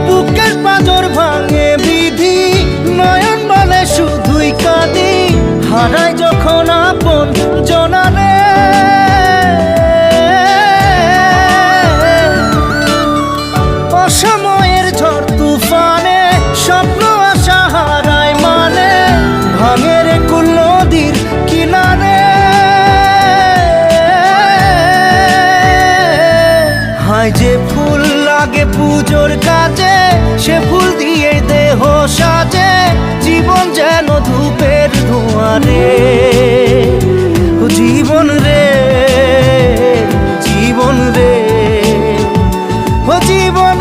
বুকের পাঁজর ভাঙে বিধি, নয়ন বলে শুধুই কাঁদি, হারাই যখন আপন জনারে। অসময়ের ঝড় তুফানে স্বপ্ন আশা হারায় মানে, ভাঙে রে কুল নদীর কিনারে। হায় যে ফুল লাগে পুজোর কাজে, সে ফুল দিয়ে দেহ সাজে, জীবন যেন ধূপের ধোঁয়ারে। জীবন রে, জীবন রে, ও জীবন